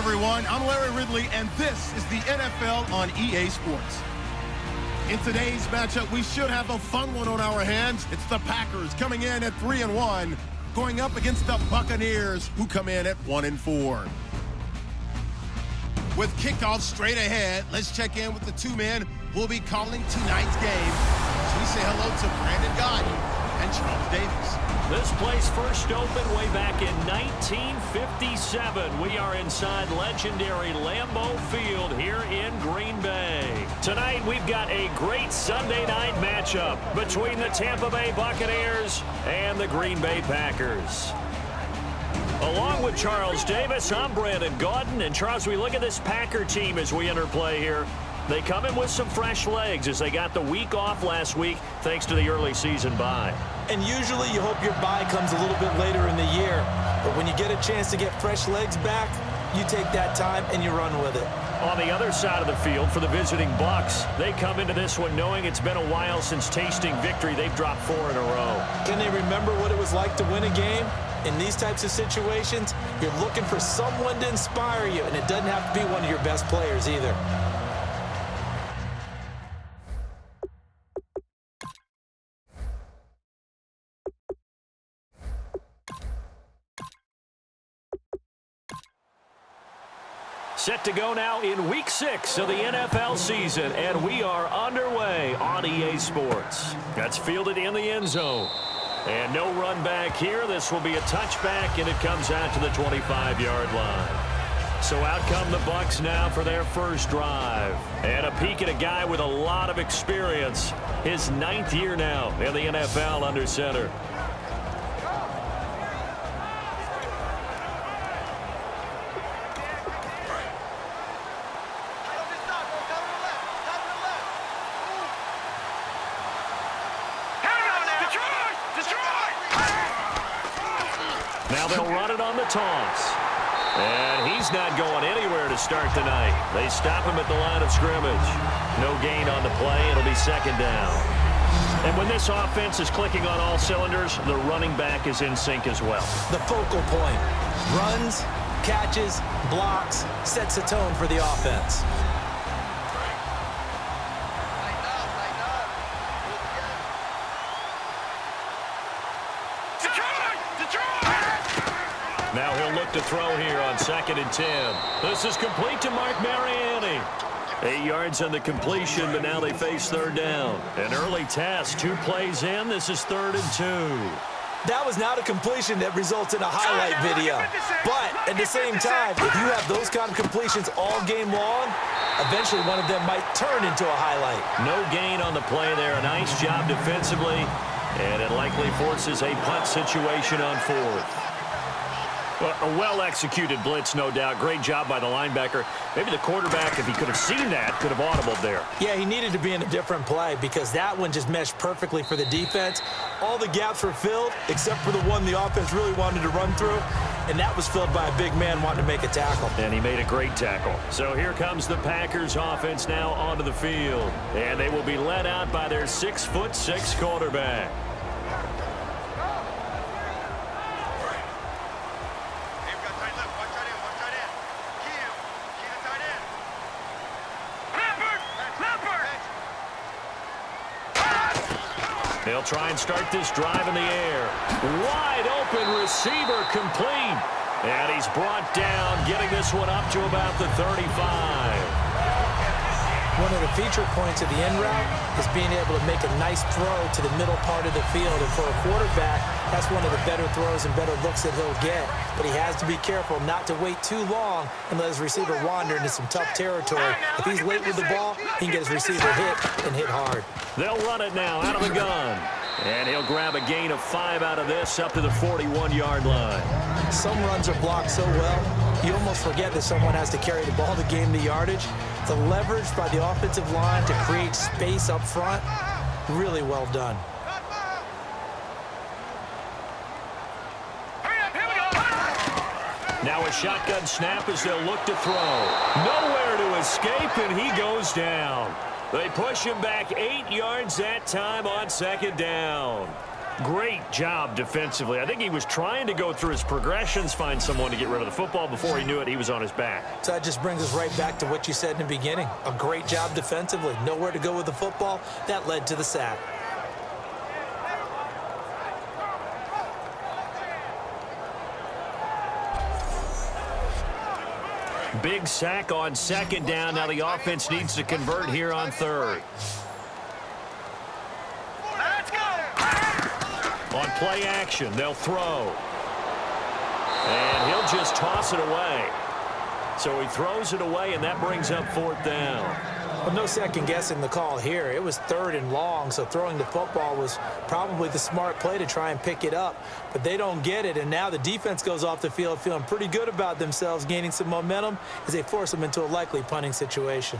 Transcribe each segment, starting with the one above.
everyone. I'm Larry Ridley, and this is the NFL on EA Sports. In today's matchup, we should have a fun one on our hands. It's the Packers coming in at 3-1, going up against the Buccaneers, who come in at 1-4. With kickoff straight ahead, let's check in with the two men who will be calling tonight's game. So we say hello to Brandon Gaudin and Charles Davis. This place first opened way back in 1957. We are inside legendary Lambeau Field here in Green Bay. Tonight we've got a great Sunday night matchup between the Tampa Bay Buccaneers and the Green Bay Packers. Along with Charles Davis, I'm Brandon Gaudin. And Charles, we look at this Packer team as we enter play here. They come in with some fresh legs as they got the week off last week thanks to the early season bye. And usually you hope your bye comes a little bit later in the year. But when you get a chance to get fresh legs back, you take that time and you run with it. On the other side of the field for the visiting Bucs, they come into this one knowing it's been a while since tasting victory. They've dropped 4 in a row. Can they remember what it was like to win a game? In these types of situations, you're looking for someone to inspire you, and it doesn't have to be one of your best players either. Set to go now in Week 6 of the NFL season, and we are underway on EA Sports. That's fielded in the end zone. And no run back here. This will be a touchback, and it comes out to the 25-yard line. So out come the Bucs now for their first drive. And a peek at a guy with a lot of experience. His 9th year now in the NFL under center. Now they'll run it on the toss. And he's not going anywhere to start tonight. They stop him at the line of scrimmage. No gain on the play. It'll be second down. And when this offense is clicking on all cylinders, the running back is in sync as well. The focal point. Runs, catches, blocks, sets the tone for the offense. Now he'll look to throw here on 2nd and 10. This is complete to Mark Mariani. 8 yards on the completion, but now they face 3rd down. An early test, 2 plays in. This is 3rd and 2. That was not a completion that results in a highlight video. But at the same time, if you have those kind of completions all game long, eventually one of them might turn into a highlight. No gain on the play there. A nice job defensively, and it likely forces a punt situation on 4th. Well, a well-executed blitz, no doubt. Great job by the linebacker. Maybe the quarterback, if he could have seen that, could have audibled there. Yeah, he needed to be in a different play because that one just meshed perfectly for the defense. All the gaps were filled except for the one the offense really wanted to run through, and that was filled by a big man wanting to make a tackle. And he made a great tackle. So here comes the Packers offense now onto the field. And they will be led out by their 6'6" quarterback. They'll try and start this drive in the air. Wide open receiver complete. And he's brought down, getting this one up to about the 35. One of the feature points of the end route is being able to make a nice throw to the middle part of the field. And for a quarterback, that's one of the better throws and better looks that he'll get. But he has to be careful not to wait too long and let his receiver wander into some tough territory. If he's late with the ball, he can get his receiver hit and hit hard. They'll run it now out of the gun. And he'll grab a gain of 5 out of this up to the 41-yard line. Some runs are blocked so well, you almost forget that someone has to carry the ball to gain the yardage. The leverage by the offensive line to create space up front, really well done. Now a shotgun snap as they'll look to throw. Nowhere to escape, and he goes down. They push him back 8 yards that time on 2nd down. Great job defensively. I think he was trying to go through his progressions, find someone to get rid of the football. Before he knew it, he was on his back. So that just brings us right back to what you said in the beginning. A great job defensively. Nowhere to go with the football. That led to the sack. Big sack on second down. Now the offense needs to convert here on third. On play action, they'll throw. And he'll just toss it away. So he throws it away, and that brings up fourth down. Well, no second guessing the call here. It was third and long, so throwing the football was probably the smart play to try and pick it up. But they don't get it, and now the defense goes off the field feeling pretty good about themselves, gaining some momentum as they force them into a likely punting situation.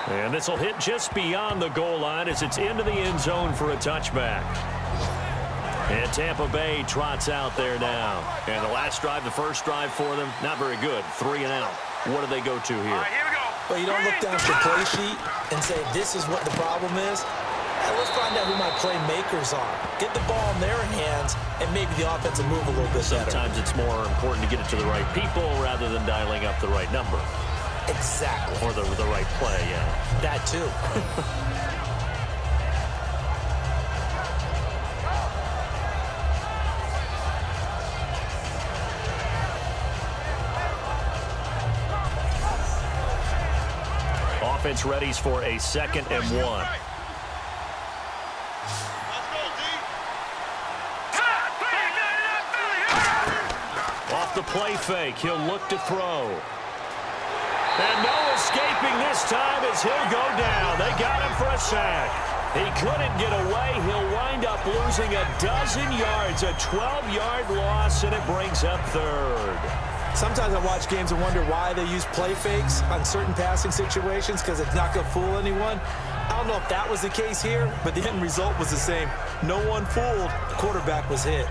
And this will hit just beyond the goal line as it's into the end zone for a touchback. And Tampa Bay trots out there now. And the last drive, the first drive for them, not very good. 3 and out. What do they go to here? All right, here we go. Well, you don't look down at your play sheet and say, this is what the problem is. Hey, let's find out who my playmakers are. Get the ball in their hands, and maybe the offense will move a little bit better. Sometimes it's more important to get it to the right people rather than dialing up the right number. Exactly. Or the right play, yeah. That too. Offense readies for a 2nd and 1. Off the play fake, he'll look to throw. And no escaping this time as he'll go down. They got him for a sack. He couldn't get away. He'll wind up losing a dozen yards, a 12-yard loss, and it brings up third. Sometimes I watch games and wonder why they use play fakes on certain passing situations because it's not going to fool anyone. I don't know if that was the case here, but the end result was the same. No one fooled. The quarterback was hit.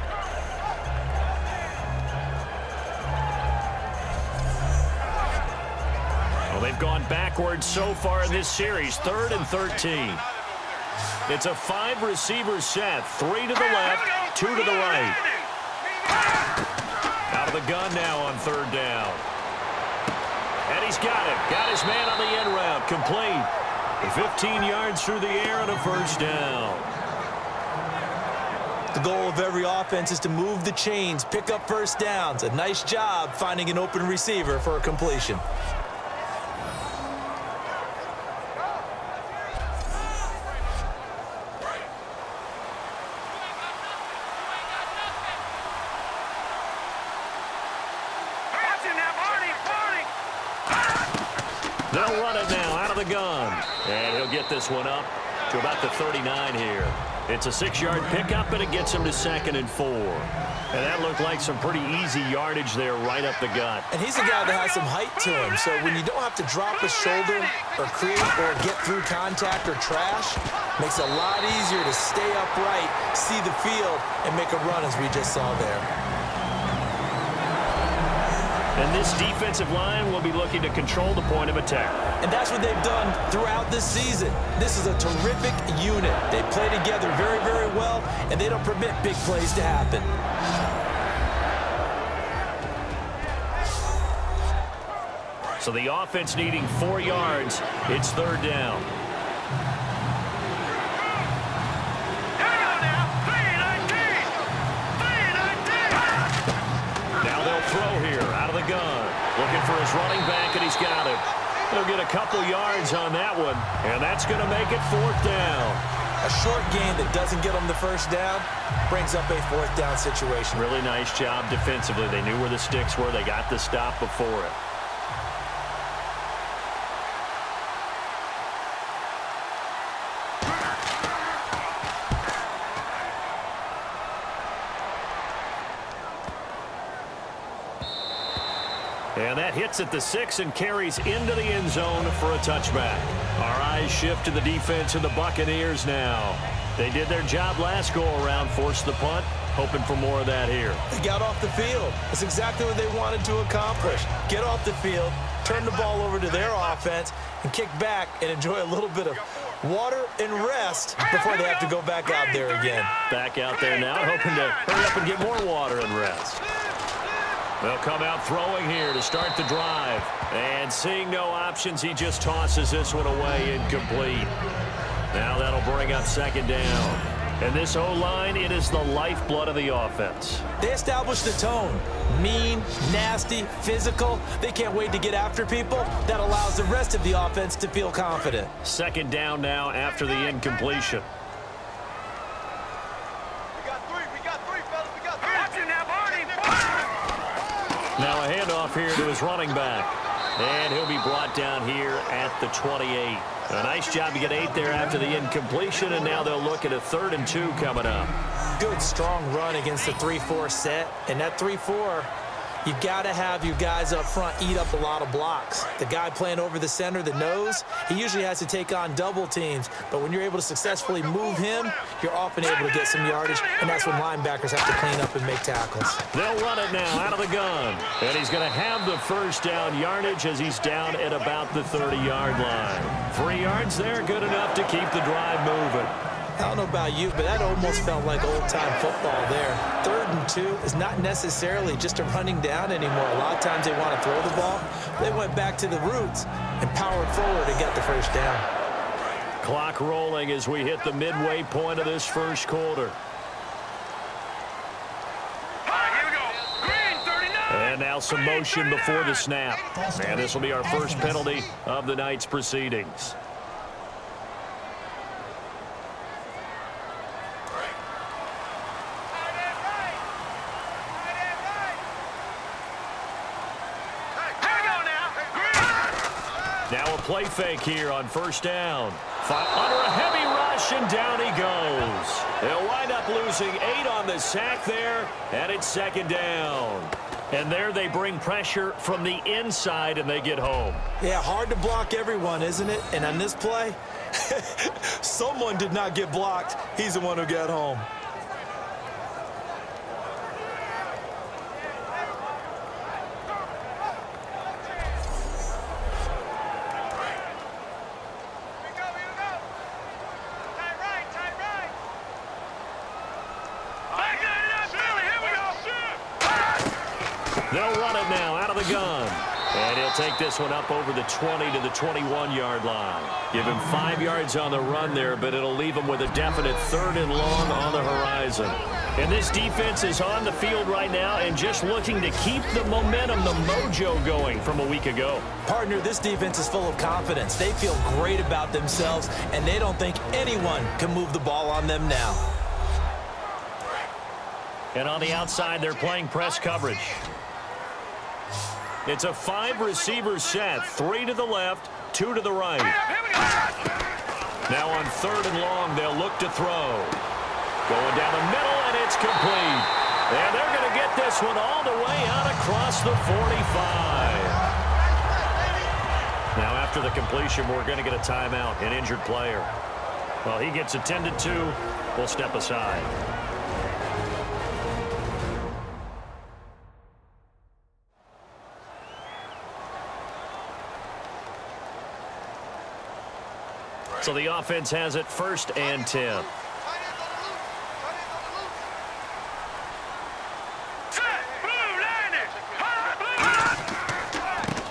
They've gone backwards so far in this series, 3rd and 13. It's a 5-receiver set, 3 to the left, 2 to the right. Out of the gun now on 3rd down. And he's got it. Got his man on the end route, complete. 15 yards through the air and a first down. The goal of every offense is to move the chains, pick up first downs. A nice job finding an open receiver for a completion. They'll run it now out of the gun. And he'll get this one up to about the 39 here. It's a 6-yard pickup, and it gets him to 2nd and 4. And that looked like some pretty easy yardage there right up the gut. And he's a guy that has some height to him, so when you don't have to drop a shoulder or create or get through contact or trash, makes it a lot easier to stay upright, see the field, and make a run as we just saw there. And this defensive line will be looking to control the point of attack. And that's what they've done throughout this season. This is a terrific unit. They play together very, very well, and they don't permit big plays to happen. So the offense needing 4 yards. It's 3rd down. Now they'll throw here out of the gun. Looking for his running back, and he's got it. They'll get a couple yards on that one, and that's going to make it 4th down. A short gain that doesn't get them the first down brings up a 4th down situation. Really nice job defensively. They knew where the sticks were. They got the stop before it. And that hits at the 6 and carries into the end zone for a touchback. Our eyes shift to the defense of the Buccaneers now. They did their job last go-around, forced the punt, hoping for more of that here. They got off the field. That's exactly what they wanted to accomplish. Get off the field, turn the ball over to their offense, and kick back and enjoy a little bit of water and rest before they have to go back out there again. Back out there now, hoping to hurry up and get more water and rest. They'll come out throwing here to start the drive. And seeing no options, he just tosses this one away incomplete. Now that'll bring up second down. And this O-line, it is the lifeblood of the offense. They established the tone. Mean, nasty, physical. They can't wait to get after people. That allows the rest of the offense to feel confident. Second down now after the incompletion. Now a handoff here to his running back. And he'll be brought down here at the 28. A nice job to get 8 there after the incompletion, and now they'll look at a 3rd and 2 coming up. Good, strong run against the 3-4 set. And that 3-4, you got to have your guys up front eat up a lot of blocks. The guy playing over the center, the nose, he usually has to take on double teams. But when you're able to successfully move him, you're often able to get some yardage, and that's when linebackers have to clean up and make tackles. They'll run it now out of the gun. And he's going to have the first down yardage as he's down at about the 30-yard line. 3 yards there, good enough to keep the drive moving. I don't know about you, but that almost felt like old-time football there. 3rd and 2 is not necessarily just a running down anymore. A lot of times they want to throw the ball. They went back to the roots and powered forward and got the first down. Clock rolling as we hit the midway point of this first quarter. And now some motion before the snap. And this will be our first penalty of the night's proceedings. Now a play fake here on first down. Under a heavy rush, and down he goes. They'll wind up losing 8 on the sack there, and it's second down. And there they bring pressure from the inside, and they get home. Yeah, hard to block everyone, isn't it? And on this play, someone did not get blocked. He's the one who got home. They'll run it now out of the gun. And he'll take this one up over the 20 to the 21-yard line. Give him 5 yards on the run there, but it'll leave him with a definite 3rd and long on the horizon. And this defense is on the field right now and just looking to keep the momentum, the mojo going from a week ago. Partner, this defense is full of confidence. They feel great about themselves, and they don't think anyone can move the ball on them now. And on the outside, they're playing press coverage. It's a 5-receiver set, 3 to the left, 2 to the right. Now on 3rd and long, they'll look to throw. Going down the middle, and it's complete. And they're going to get this one all the way out across the 45. Now after the completion, we're going to get a timeout, an injured player. Well, he gets attended to. We'll step aside. So the offense has it 1st and 10.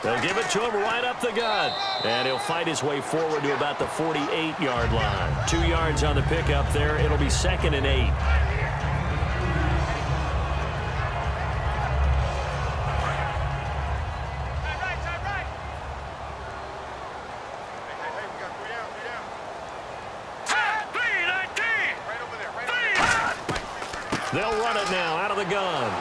They'll give it to him right up the gut. And he'll fight his way forward to about the 48-yard line. 2 yards on the pickup there. It'll be 2nd and 8. They'll run it now out of the gun.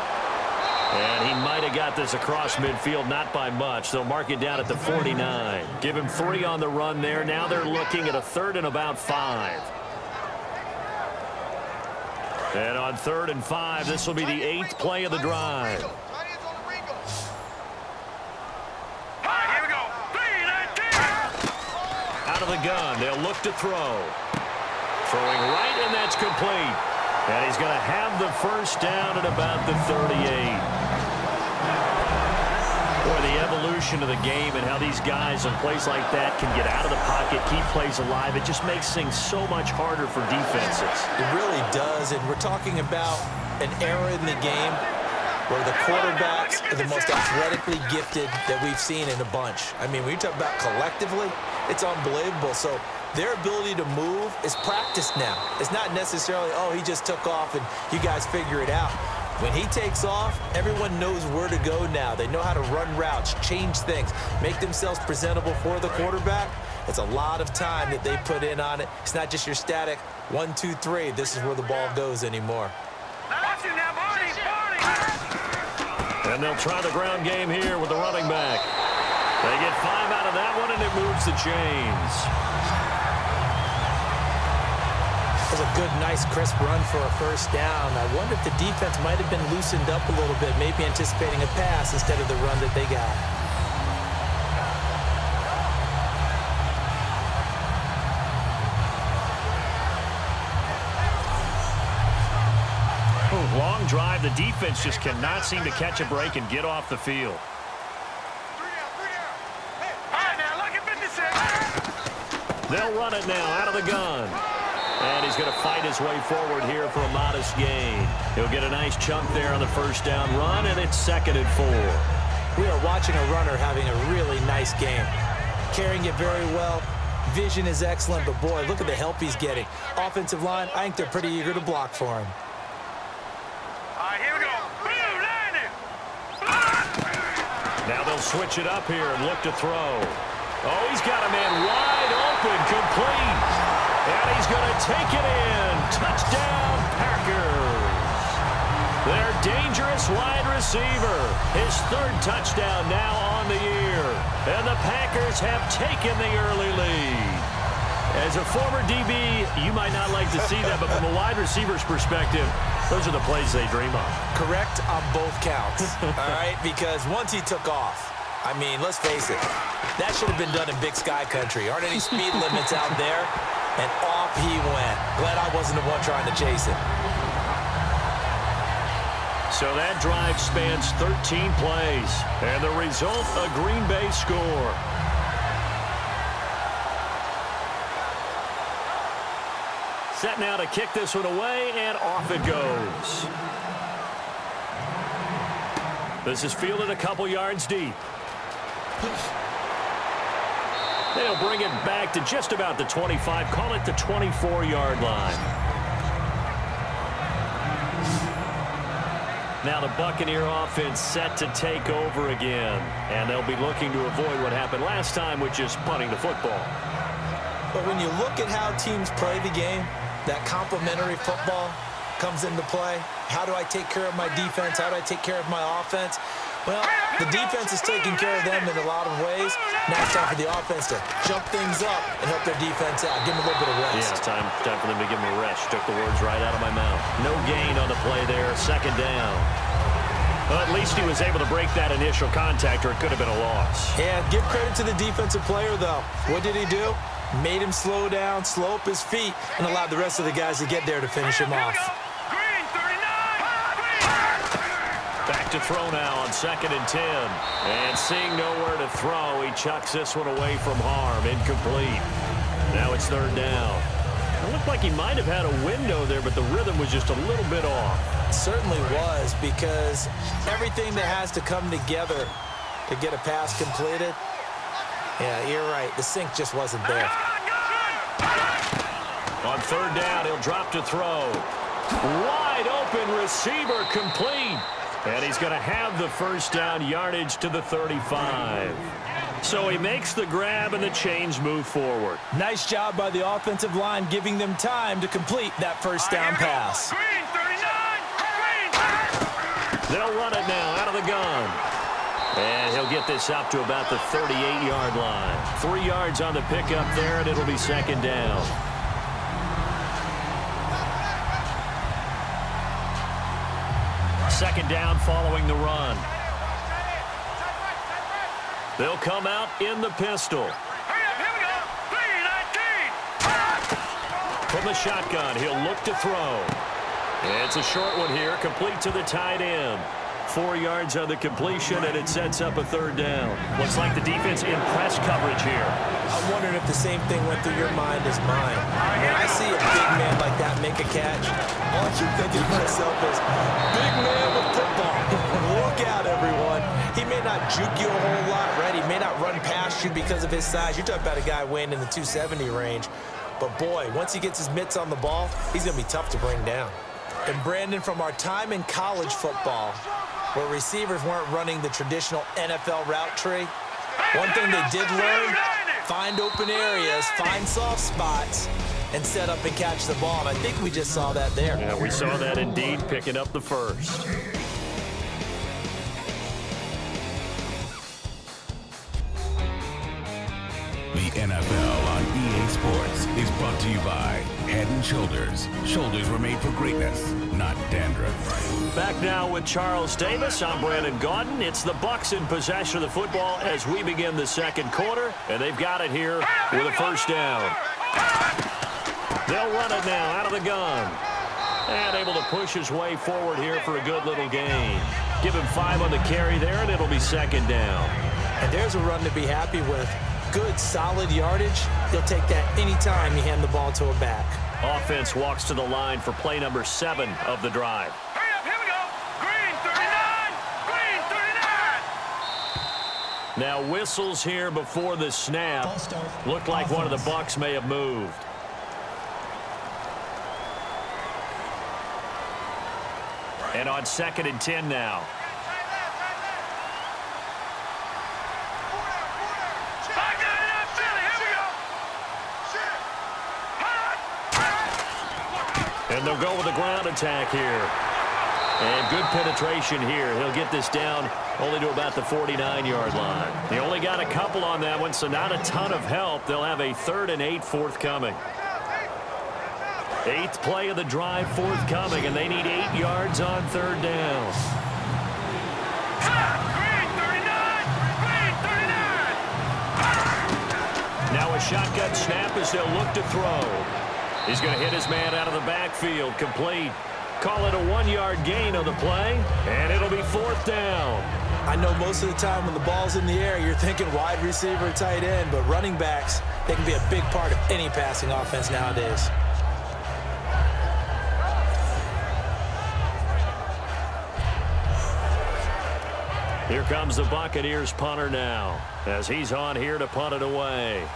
And he might have got this across midfield, not by much. They'll mark it down at the 49. Give him 3 on the run there. Now they're looking at a 3rd and about 5. And on 3rd and 5, this will be the 8th play of the drive. Out of the gun, they'll look to throw. Throwing right, and that's complete. And he's going to have the first down at about the 38. Boy, the evolution of the game and how these guys on plays like that can get out of the pocket, keep plays alive, it just makes things so much harder for defenses. It really does, and we're talking about an era in the game where the quarterbacks are the most athletically gifted that we've seen in a bunch. I mean, when you talk about collectively, it's unbelievable. So their ability to move is practiced now. It's not necessarily, oh, he just took off and you guys figure it out. When he takes off, everyone knows where to go now. They know how to run routes, change things, make themselves presentable for the quarterback. It's a lot of time that they put in on it. It's not just your static 1, 2, 3. This is where the ball goes anymore. And they'll try the ground game here with the running back. They get 5 out of that one, and it moves the chains. That was a good, nice, crisp run for a first down. I wonder if the defense might have been loosened up a little bit, maybe anticipating a pass instead of the run that they got. Long drive. The defense just cannot seem to catch a break and get off the field. They'll run it now out of the gun. And he's going to fight his way forward here for a modest gain. He'll get a nice chunk there on the first down run, and it's 2nd and 4. We are watching a runner having a really nice game. Carrying it very well. Vision is excellent, but boy, look at the help he's getting. Offensive line, I think they're pretty eager to block for him. Here we go. Now they'll switch it up here and look to throw. Oh, he's got a man wide open, complete. And he's going to take it in. Touchdown, Packers. Their dangerous wide receiver. His 3rd touchdown now on the year. And the Packers have taken the early lead. As a former DB, you might not like to see that, but from a wide receiver's perspective, those are the plays they dream of. Correct on both counts, all right? Because once he took off, I mean, let's face it, that should have been done in Big Sky country. Aren't any speed limits out there? And off he went. Glad I wasn't the one trying to chase it. So that drive spans 13 plays. And the result, a Green Bay score. Set now to kick this one away, and off it goes. This is fielded a couple yards deep. They'll bring it back to just about the 25, call it the 24-yard line. Now the Buccaneer offense set to take over again, and they'll be looking to avoid what happened last time, which is punting the football. But when you look at how teams play the game, that complementary football comes into play. How do I take care of my defense? How do I take care of my offense? Well, the defense is taking care of them in a lot of ways. Now it's time for the offense to jump things up and help their defense out. Give them a little bit of rest. Yeah, time for them to give them a rest. Took the words right out of my mouth. No gain on the play there. 2nd down. Well, at least he was able to break that initial contact, or it could have been a loss. Yeah, give credit to the defensive player, though. What did he do? Made him slow down, slow up his feet, and allowed the rest of the guys to get there to finish him off. Back to throw now on 2nd and 10. And seeing nowhere to throw, he chucks this one away from harm. Incomplete. Now it's 3rd down. It looked like he might have had a window there, but the rhythm was just a little bit off. It certainly was, because everything that has to come together to get a pass completed, yeah, you're right. The sync just wasn't there. On 3rd down, he'll drop to throw. Wide open receiver, complete. And he's going to have the first down, yardage to the 35. So he makes the grab, and the chains move forward. Nice job by the offensive line, giving them time to complete that first down pass. They'll run it now out of the gun. And he'll get this up to about the 38-yard line. 3 yards on the pickup there, and it'll be 2nd down. Second down following the run. They'll come out in the pistol. From the shotgun, he'll look to throw. It's a short one here, complete to the tight end. 4 yards on the completion, and it sets up a third down. Looks like the defense in press coverage here. I'm wondering if the same thing went through your mind as mine. When I see a big man like that make a catch, all I keep thinking to myself is, big man with football. Look out, everyone. He may not juke you a whole lot, right? He may not run past you because of his size. You're talking about a guy weighing in the 270 range. But, boy, once he gets his mitts on the ball, he's going to be tough to bring down. And, Brandon, from our time in college football, where receivers weren't running the traditional NFL route tree, one thing they did learn, find open areas, find soft spots, and set up and catch the ball. And I think we just saw that there. Yeah, we saw that indeed, picking up the first. The NFL on EA Sports is brought to you by Head & Shoulders. Shoulders were made for greatness, not dandruff. Back now with Charles Davis. I'm Brandon Gaudin. It's the Bucs in possession of the football as we begin the second quarter, and they've got it here with a first down. They'll run it now out of the gun. And able to push his way forward here for a good little gain. Give him 5 on the carry there, and it'll be second down. And there's a run to be happy with. Good, solid yardage. He'll take that anytime you hand the ball to a back. Offense walks to the line for play number 7 of the drive. Hurry up, here we go. Green 39. Green 39. Now whistles here before the snap. Looked like one of the Bucs may have moved. And on 2nd and 10 now. And they'll go with a ground attack here. And good penetration here. He'll get this down only to about the 49-yard line. They only got a couple on that one, so not a ton of help. They'll have a 3rd and 8 forthcoming. 8th play of the drive forthcoming, and they need 8 yards on 3rd down. Green 39. Green 39. Now a shotgun snap as they'll look to throw. He's going to hit his man out of the backfield. Complete. Call it a 1-yard gain on the play, and it'll be 4th down. I know most of the time when the ball's in the air, you're thinking wide receiver, tight end, but running backs, they can be a big part of any passing offense nowadays. Here comes the Buccaneers punter now, as he's on here to punt it away.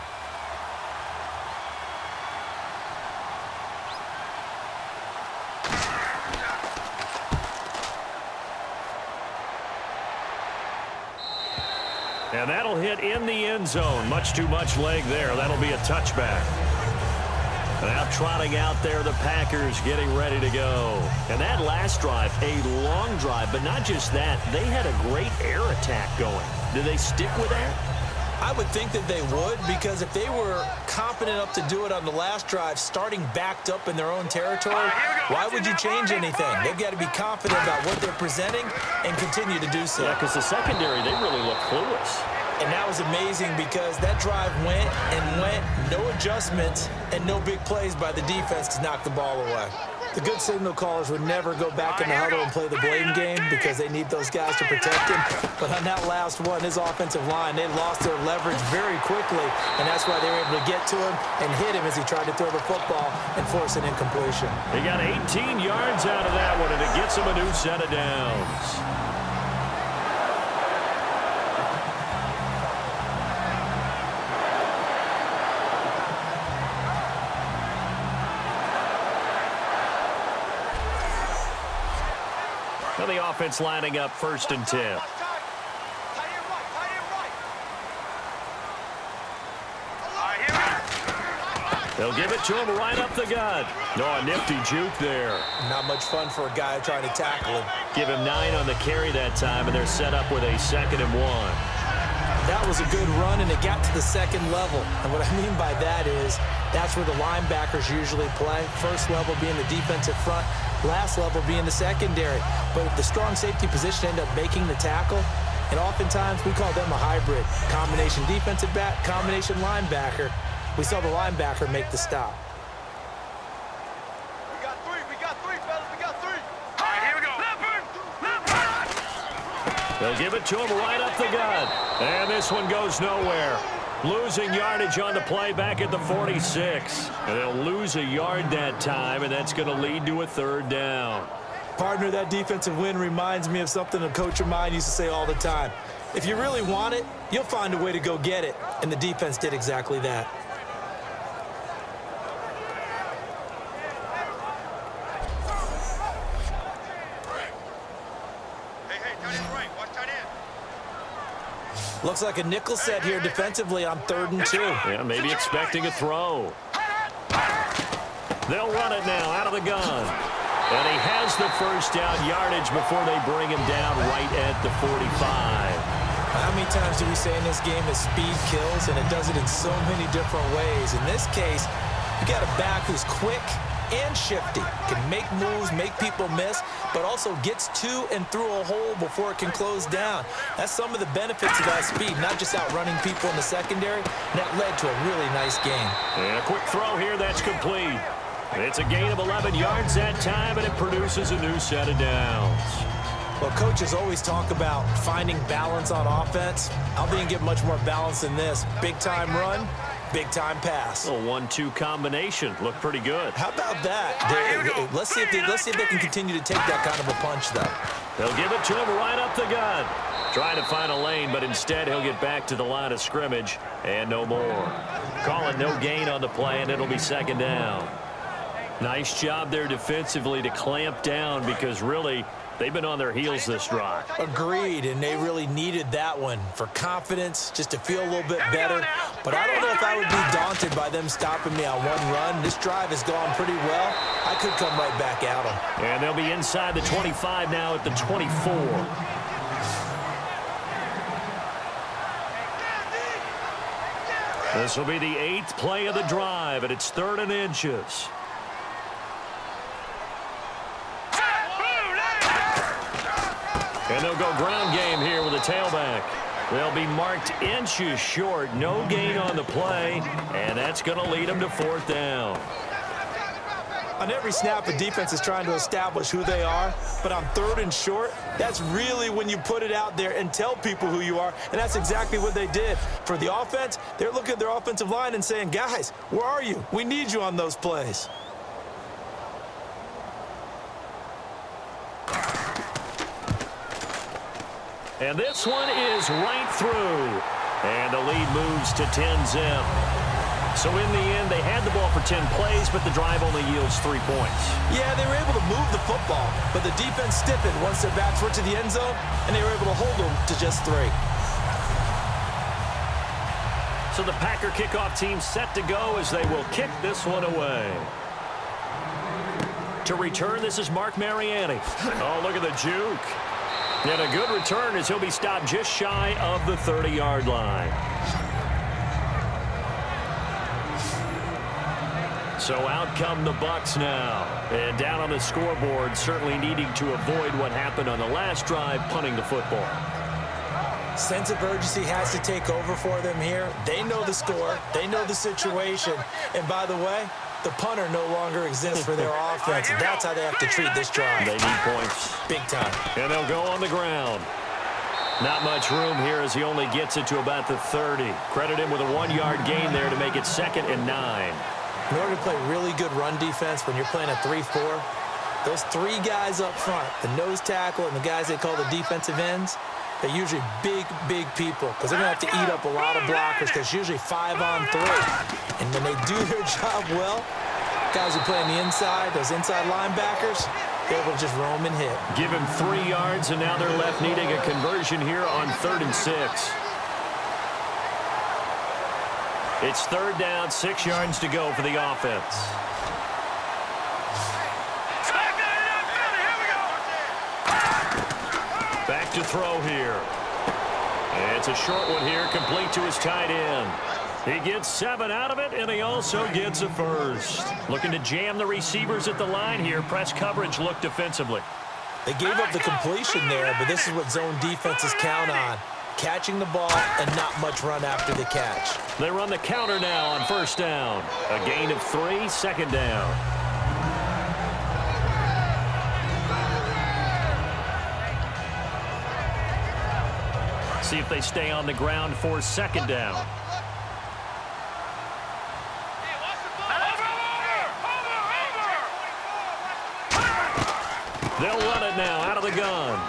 And that'll hit in the end zone. Much too much leg there. That'll be a touchback. Now trotting out there, the Packers getting ready to go. And that last drive, a long drive, but not just that. They had a great air attack going. Do they stick with that? I would think that they would, because if they were confident enough to do it on the last drive, starting backed up in their own territory, why would you change anything? They've got to be confident about what they're presenting and continue to do so. Yeah, because the secondary, they really look clueless. And that was amazing because that drive went and went, no adjustments, and no big plays by the defense to knock the ball away. The good signal callers would never go back in the huddle and play the blame game because they need those guys to protect him. But on that last one, his offensive line, they lost their leverage very quickly, and that's why they were able to get to him and hit him as he tried to throw the football and force an incompletion. He got 18 yards out of that one, and it gets him a new set of downs. The offense lining up 1st and 10. They'll give it to him right up the gut. No, a nifty juke there. Not much fun for a guy trying to tackle him. Give him 9 on the carry that time, and they're set up with a 2nd and 1. That was a good run, and it got to the 2nd level. And what I mean by that is that's where the linebackers usually play. First level being the defensive front, last level being the secondary. But if the strong safety position end up making the tackle, and oftentimes we call them a hybrid. Combination defensive back, combination linebacker. We saw the linebacker make the stop. We got three, fellas, we got three. They'll give it to him right up the gut. And this one goes nowhere. Losing yardage on the play back at the 46. And they'll lose a yard that time, and that's going to lead to a third down. Partner, that defensive win reminds me of something a coach of mine used to say all the time. If you really want it, you'll find a way to go get it. And the defense did exactly that. Looks like a nickel set here defensively on 3rd and 2. Yeah, maybe expecting a throw. They'll run it now out of the gun. And he has the first down yardage before they bring him down right at the 45. How many times do we say in this game that speed kills, and it does it in so many different ways? In this case, you got a back who's quick and shifty, can make moves, make people miss, but also gets to and through a hole before it can close down. That's some of the benefits of that speed, not just outrunning people in the secondary. And that led to a really nice game. And a quick throw here that's complete. It's a gain of 11 yards that time, and it produces a new set of downs. Well, coaches always talk about finding balance on offense. I don't think you can get much more balance than this. Big-time run, big-time pass. A 1-2 combination. Looked pretty good. How about that? Let's see if they can continue to take that kind of a punch, though. They'll give it to him right up the gut. Trying to find a lane, but instead he'll get back to the line of scrimmage, and no more. Calling no gain on the play, and it'll be 2nd down. Nice job there defensively to clamp down, because really they've been on their heels this drive. Agreed, and they really needed that one for confidence, just to feel a little bit better. But I don't know if I would be daunted by them stopping me on one run. This drive has gone pretty well. I could come right back at them. And they'll be inside the 25 now at the 24. This will be the 8th play of the drive, and it's 3rd and inches. And they'll go ground game here with a tailback. They'll be marked inches short. No gain on the play, and that's going to lead them to 4th down. On every snap, a defense is trying to establish who they are, but on 3rd and short, that's really when you put it out there and tell people who you are, and that's exactly what they did. For the offense, they're looking at their offensive line and saying, guys, where are you? We need you on those plays. And this one is right through. And the lead moves to 10-zip. So in the end, they had the ball for 10 plays, but the drive only yields 3 points. Yeah, they were able to move the football, but the defense stiffened once their backs were to the end zone, and they were able to hold them to just 3. So the Packer kickoff team set to go as they will kick this one away. To return, this is Mark Mariani. Oh, look at the juke. And a good return as he'll be stopped just shy of the 30-yard line. So out come the Bucs now. And down on the scoreboard, certainly needing to avoid what happened on the last drive, punting the football. Sense of urgency has to take over for them here. They know the score. They know the situation. And by the way, the punter no longer exists for their offense. And that's how they have to treat this drive. They need points. Big time. And they'll go on the ground. Not much room here as he only gets it to about the 30. Credit him with a 1-yard gain there to make it 2nd and 9. In order to play really good run defense when you're playing a 3-4, those 3 guys up front, the nose tackle and the guys they call the defensive ends, they're usually big, big people because they're going to have to eat up a lot of blockers because usually 5 on 3. And when they do their job well, guys who play on the inside, those inside linebackers, they're able to just roam and hit. Give him 3 yards, and now they're left needing a conversion here on 3rd and 6. It's 3rd down, 6 yards to go for the offense. Back to throw here. And it's a short one here, complete to his tight end. He gets 7 out of it, and he also gets a first. Looking to jam the receivers at the line here. Press coverage look defensively. They gave up the completion there, but this is what zone defenses count on. Catching the ball and not much run after the catch. They run the counter now on 1st down. A gain of 3, 2nd down. See if they stay on the ground for second down. They'll run it now out of the gun.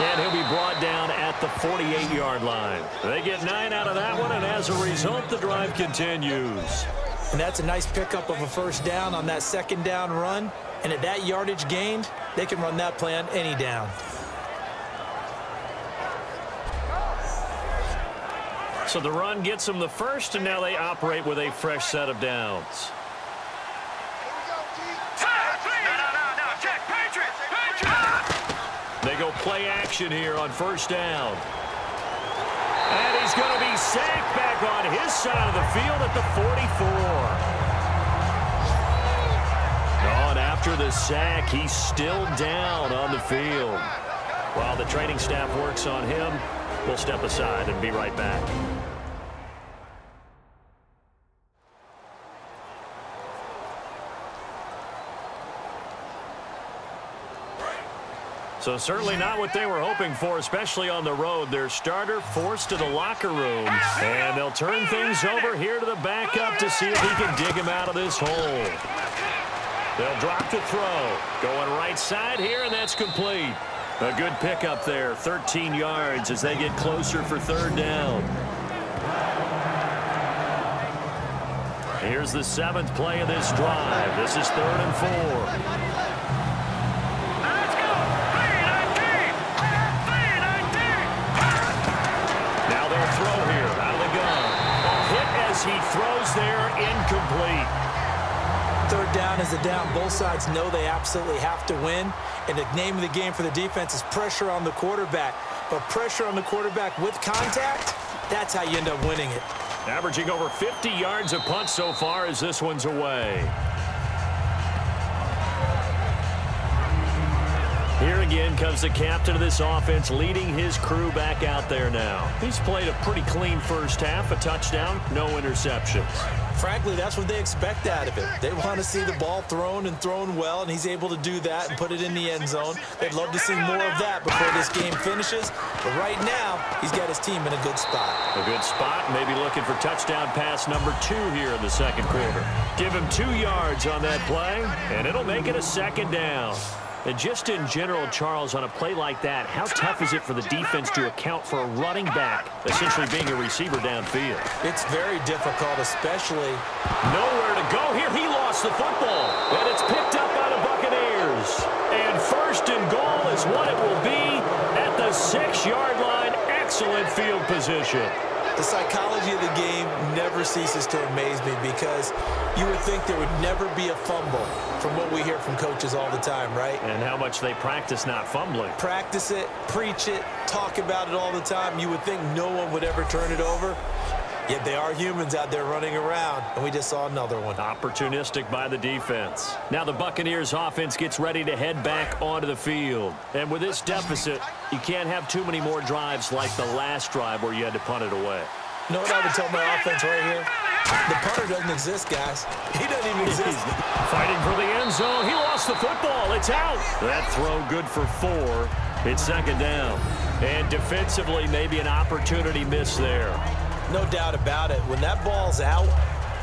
And he'll be brought down at the 48-yard line. They get 9 out of that one, and as a result, the drive continues. And that's a nice pickup of a first down on that second down run. And at that yardage gained, they can run that play on any down. So the run gets them the first, and now they operate with a fresh set of downs. They go play action here on first down. And he's going to be sacked back on his side of the field at the 44. Oh, and after the sack, he's still down on the field. While the training staff works on him, we'll step aside and be right back. So certainly not what they were hoping for, especially on the road. Their starter forced to the locker room, and they'll turn things over here to the backup to see if he can dig him out of this hole. They'll drop to throw. Going right side here, and that's complete. A good pickup there, 13 yards as they get closer for third down. Here's the 7th play of this drive. This is 3rd and 4. He throws there, incomplete. Third down is a down. Both sides know they absolutely have to win. And the name of the game for the defense is pressure on the quarterback. But pressure on the quarterback with contact, that's how you end up winning it. Averaging over 50 yards a punt so far as this one's away. Here again comes the captain of this offense, leading his crew back out there now. He's played a pretty clean first half, a touchdown, no interceptions. Frankly, that's what they expect out of him. They want to see the ball thrown and thrown well, and he's able to do that and put it in the end zone. They'd love to see more of that before this game finishes. But right now, he's got his team in a good spot. A good spot, maybe looking for touchdown pass number 2 here in the second quarter. Give him 2 yards on that play, and it'll make it a second down. And just in general, Charles, on a play like that, how tough is it for the defense to account for a running back essentially being a receiver downfield? It's very difficult, especially. Nowhere to go here. He lost the football, and it's picked up by the Buccaneers. And 1st and goal is what it will be at the 6-yard line. Excellent field position. The psychology of the game never ceases to amaze me because you would think there would never be a fumble from what we hear from coaches all the time, right? And how much they practice not fumbling. Practice it, preach it, talk about it all the time. You would think no one would ever turn it over. Yet they are humans out there running around, and we just saw another one. Opportunistic by the defense. Now the Buccaneers offense gets ready to head back onto the field. And with this deficit, you can't have too many more drives like the last drive where you had to punt it away. You know what I would tell my offense right here? The punter doesn't exist, guys. He doesn't even exist. Fighting for the end zone. He lost the football. It's out. That throw good for 4. It's second down. And defensively, maybe an opportunity miss there. No doubt about it. When that ball's out,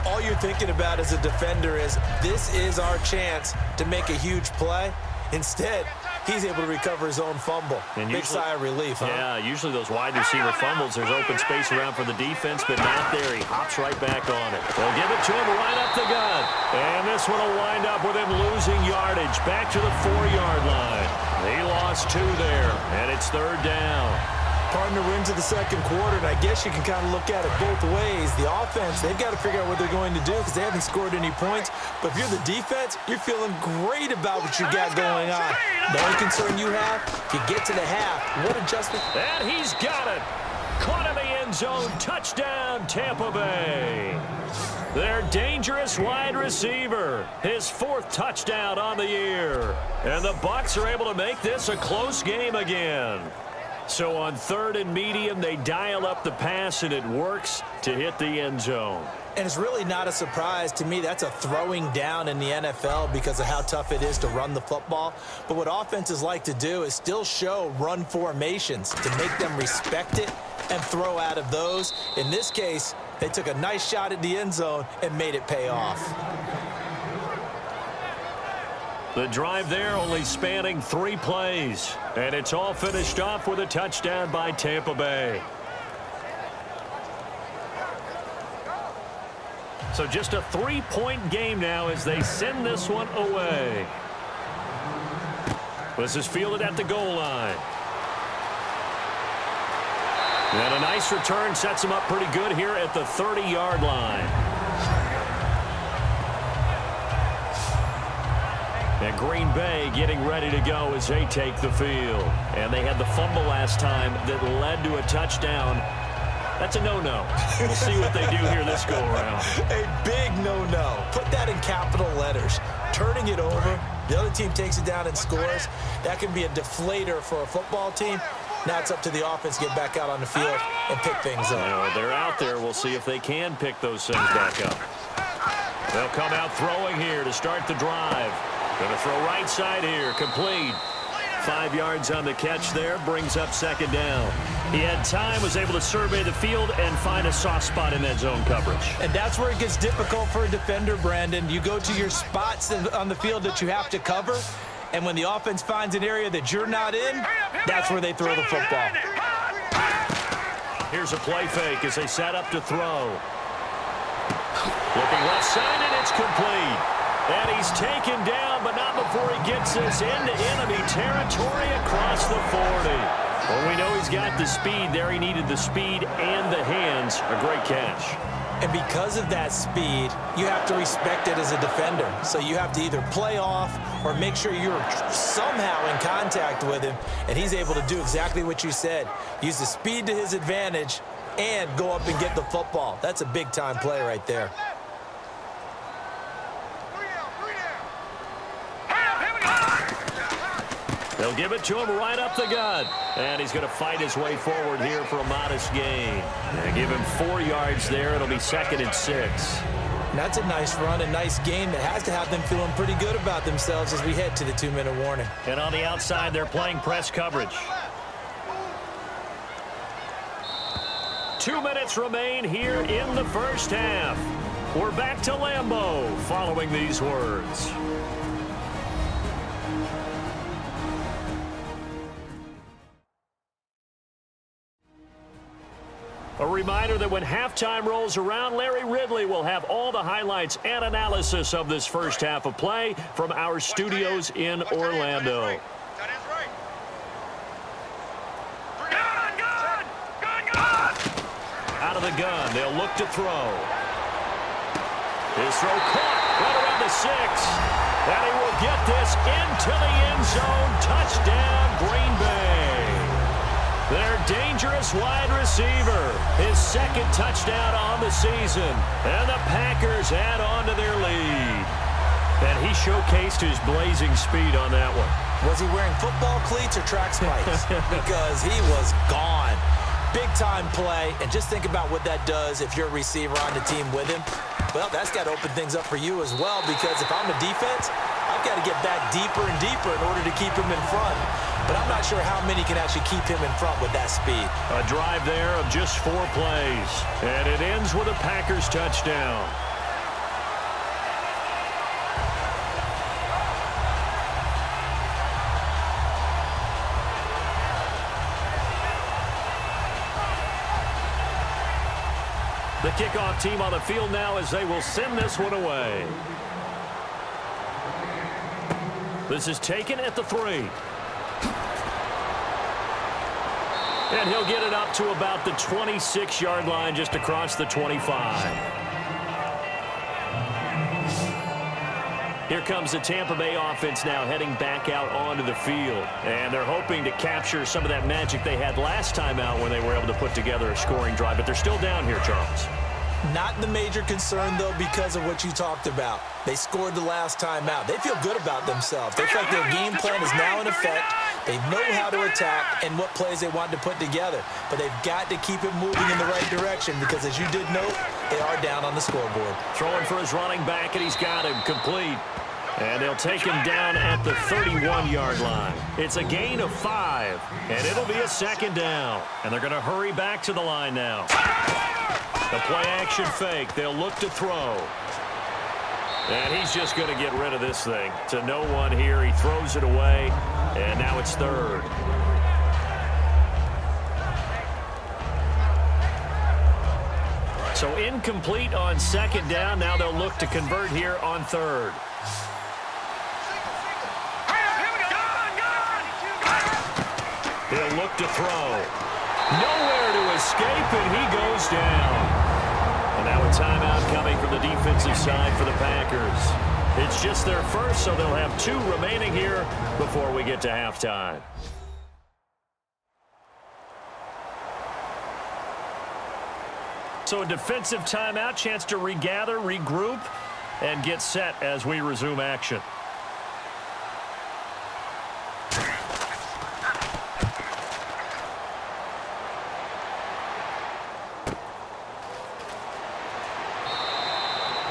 all you're thinking about as a defender is, this is our chance to make a huge play. Instead, he's able to recover his own fumble. And big sigh of relief, huh? Yeah, usually those wide receiver fumbles, there's open space around for the defense, but not there. He hops right back on it. They'll give it to him right up the gut. And this one will wind up with him losing yardage back to the 4-yard line. He lost 2 there, and it's third down. Partner wins of the second quarter, and I guess you can kind of look at it both ways. The offense, they've got to figure out what they're going to do because they haven't scored any points. But if you're the defense, you're feeling great about what you got going on. The only concern you have, if you get to the half, what adjustment? And he's got it. Caught in the end zone. Touchdown, Tampa Bay. Their dangerous wide receiver. His 4th touchdown on the year. And the Bucs are able to make this a close game again. So on 3rd and medium, they dial up the pass, and it works to hit the end zone. And it's really not a surprise to me. That's a throwing down in the NFL because of how tough it is to run the football. But what offenses like to do is still show run formations to make them respect it and throw out of those. In this case, they took a nice shot at the end zone and made it pay off. The drive there only spanning 3 plays. And it's all finished off with a touchdown by Tampa Bay. So just a 3-point game now as they send this one away. This is fielded at the goal line. And a nice return sets him up pretty good here at the 30-yard line. And Green Bay getting ready to go as they take the field. And they had the fumble last time that led to a touchdown. That's a no-no. We'll see what they do here this go-around. A big no-no. Put that in capital letters. Turning it over, the other team takes it down and scores. That can be a deflator for a football team. Now it's up to the offense to get back out on the field and pick things up. Well, they're out there. We'll see if they can pick those things back up. They'll come out throwing here to start the drive. Going to throw right side here, complete. 5 yards on the catch there, brings up 2nd down. He had time, was able to survey the field and find a soft spot in that zone coverage. And that's where it gets difficult for a defender, Brandon. You go to your spots on the field that you have to cover, and when the offense finds an area that you're not in, that's where they throw the football. Here's a play fake as they set up to throw. Looking left side, and it's complete. And he's taken down, but not before he gets this into enemy territory across the 40. Well, we know he's got the speed there. He needed the speed and the hands. A great catch. And because of that speed, you have to respect it as a defender. So you have to either play off or make sure you're somehow in contact with him. And he's able to do exactly what you said. Use the speed to his advantage and go up and get the football. That's a big-time play right there. They'll give it to him right up the gut. And he's going to fight his way forward here for a modest gain. And give him 4 yards there. It'll be 2nd and 6. And that's a nice run, a nice game that has to have them feeling pretty good about themselves as we head to the 2-minute warning. And on the outside, they're playing press coverage. 2 minutes remain here in the first half. We're back to Lambeau following these words. A reminder that when halftime rolls around, Larry Ridley will have all the highlights and analysis of this first half of play from our studios in Orlando. Out of the gun, they'll look to throw. His throw caught right around the 6. And he will get this into the end zone. Touchdown, Green Bay. Their dangerous wide receiver, his 2nd touchdown on the season. And the Packers add on to their lead. And he showcased his blazing speed on that one. Was he wearing football cleats or track spikes? Because he was gone. Big-time play. And just think about what that does if you're a receiver on the team with him. Well, that's got to open things up for you as well, because if I'm a defense, I've got to get back deeper and deeper in order to keep him in front. But I'm not sure how many can actually keep him in front with that speed. A drive there of just 4 plays. And it ends with a Packers touchdown. The kickoff team on the field now as they will send this one away. This is taken at the 3. And he'll get it up to about the 26-yard line, just across the 25. Here comes the Tampa Bay offense now heading back out onto the field. And they're hoping to capture some of that magic they had last time out when they were able to put together a scoring drive. But they're still down here, Charles. Not the major concern, though, because of what you talked about. They scored the last time out. They feel good about themselves. They feel like their game plan is now in effect. They know how to attack and what plays they want to put together. But they've got to keep it moving in the right direction because, as you did note, they are down on the scoreboard. Throwing for his running back, and he's got him complete. And they'll take him down at the 31-yard line. It's a gain of 5, and it'll be a second down. And they're going to hurry back to the line now. The play-action fake. They'll look to throw. And he's just going to get rid of this thing. To no one here. He throws it away, and now it's third. So incomplete on second down. Now they'll look to convert here on third. He'll look to throw. Nowhere to escape, and he goes down. And now a timeout coming from the defensive side for the Packers. It's just their first, so they'll have 2 remaining here before we get to halftime. So a defensive timeout, chance to regather, regroup, and get set as we resume action.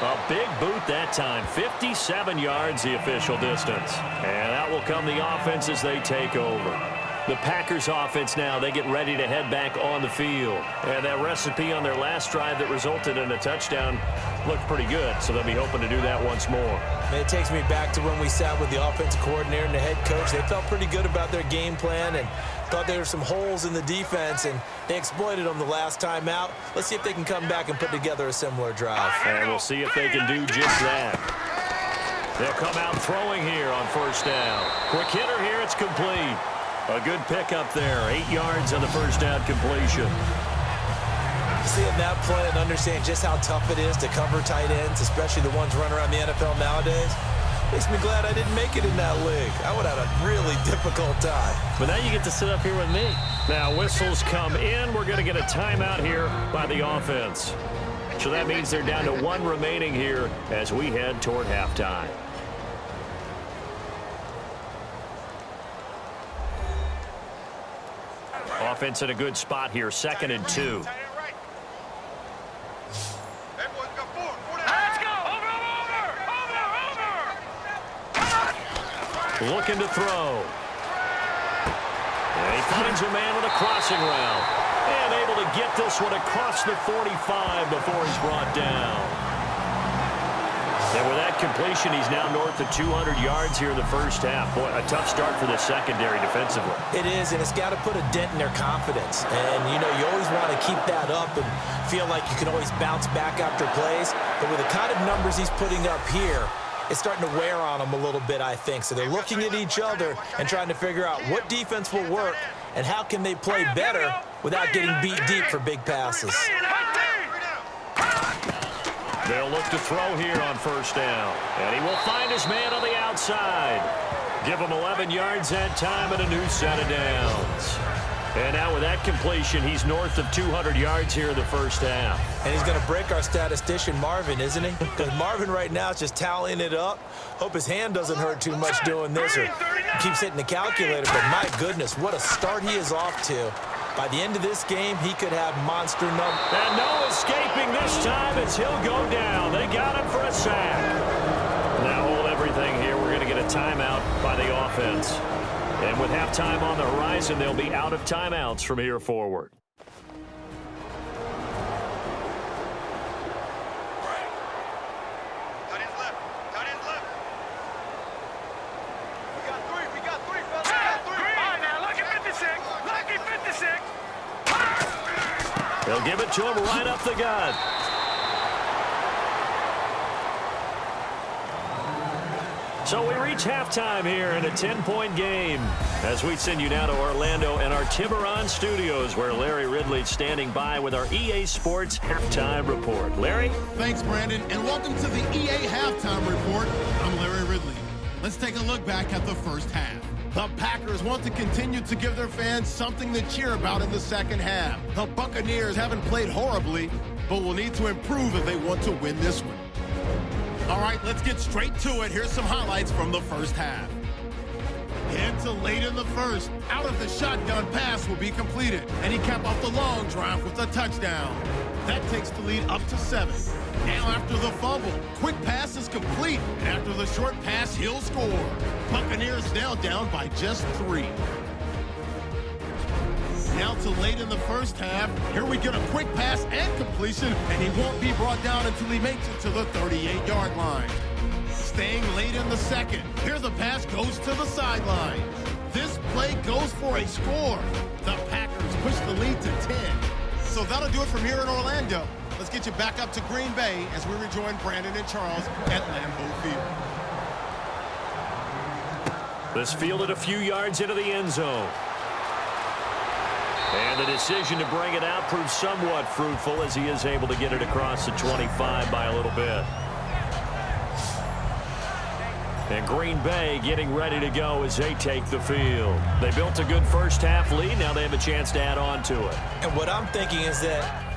A big boot that time. 57 yards the official distance. And that will come the offense as they take over. The Packers offense now, they get ready to head back on the field. And that recipe on their last drive that resulted in a touchdown looked pretty good, so they'll be hoping to do that once more. It takes me back to when we sat with the offensive coordinator and the head coach. They felt pretty good about their game plan and thought there were some holes in the defense, and they exploited them the last time out. Let's see if they can come back and put together a similar drive. And we'll see if they can do just that. They'll come out throwing here on first down. Quick hitter here, it's complete. A good pickup there. 8 yards on the first down completion. Seeing that play and understanding just how tough it is to cover tight ends, especially the ones running around the NFL nowadays, makes me glad I didn't make it in that league. I would have had a really difficult time. But now you get to sit up here with me. Now whistles come in. We're going to get a timeout here by the offense. So that means they're down to 1 remaining here as we head toward halftime. Offense in a good spot here, 2nd and 2. Let's go! Over! Looking to throw. And he finds a man with a crossing route. And able to get this one across the 45 before he's brought down. And with that completion, he's now north of 200 yards here in the first half. Boy, a tough start for the secondary defensively. It is, and it's got to put a dent in their confidence. And, you know, you always want to keep that up and feel like you can always bounce back after plays. But with the kind of numbers he's putting up here, it's starting to wear on them a little bit, I think. So they're looking at each other and trying to figure out what defense will work and how can they play better without getting beat deep for big passes. They'll look to throw here on first down. And he will find his man on the outside. Give him 11 yards that time and a new set of downs. And now with that completion, he's north of 200 yards here in the first half. And he's going to break our statistician, Marvin, isn't he? Because Marvin right now is just tallying it up. Hope his hand doesn't hurt too much doing this or keeps hitting the calculator. But my goodness, what a start he is off to. By the end of this game, he could have monster numbers. And no escaping this time as he'll go down. They got him for a sack. Now hold everything here. We're going to get a timeout by the offense. And with halftime on the horizon, they'll be out of timeouts from here forward. They'll give it to him right up the gut. So we reach halftime here in a 10-point game as we send you now to Orlando and our Tiburon studios where Larry Ridley's standing by with our EA Sports Halftime Report. Larry? Thanks, Brandon, and welcome to the EA Halftime Report. I'm Larry Ridley. Let's take a look back at the first half. The Packers want to continue to give their fans something to cheer about in the second half. The Buccaneers haven't played horribly, but will need to improve if they want to win this one. All right, let's get straight to it. Here's some highlights from the first half. Into late in the first. Out of the shotgun pass will be completed. And he capped off the long drive with a touchdown. That takes the lead up to 7. Now after the fumble, quick pass is complete. And after the short pass, he'll score. Buccaneers now down by just 3. Now to late in the first half. Here we get a quick pass and completion, and he won't be brought down until he makes it to the 38-yard line. Staying late in the second. Here the pass goes to the sideline. This play goes for a score. The Packers push the lead to 10. So that'll do it from here in Orlando. Let's get you back up to Green Bay as we rejoin Brandon and Charles at Lambeau Field. This fielded a few yards into the end zone. And the decision to bring it out proves somewhat fruitful as he is able to get it across the 25 by a little bit. And Green Bay getting ready to go as they take the field. They built a good first half lead. Now they have a chance to add on to it. And what I'm thinking is that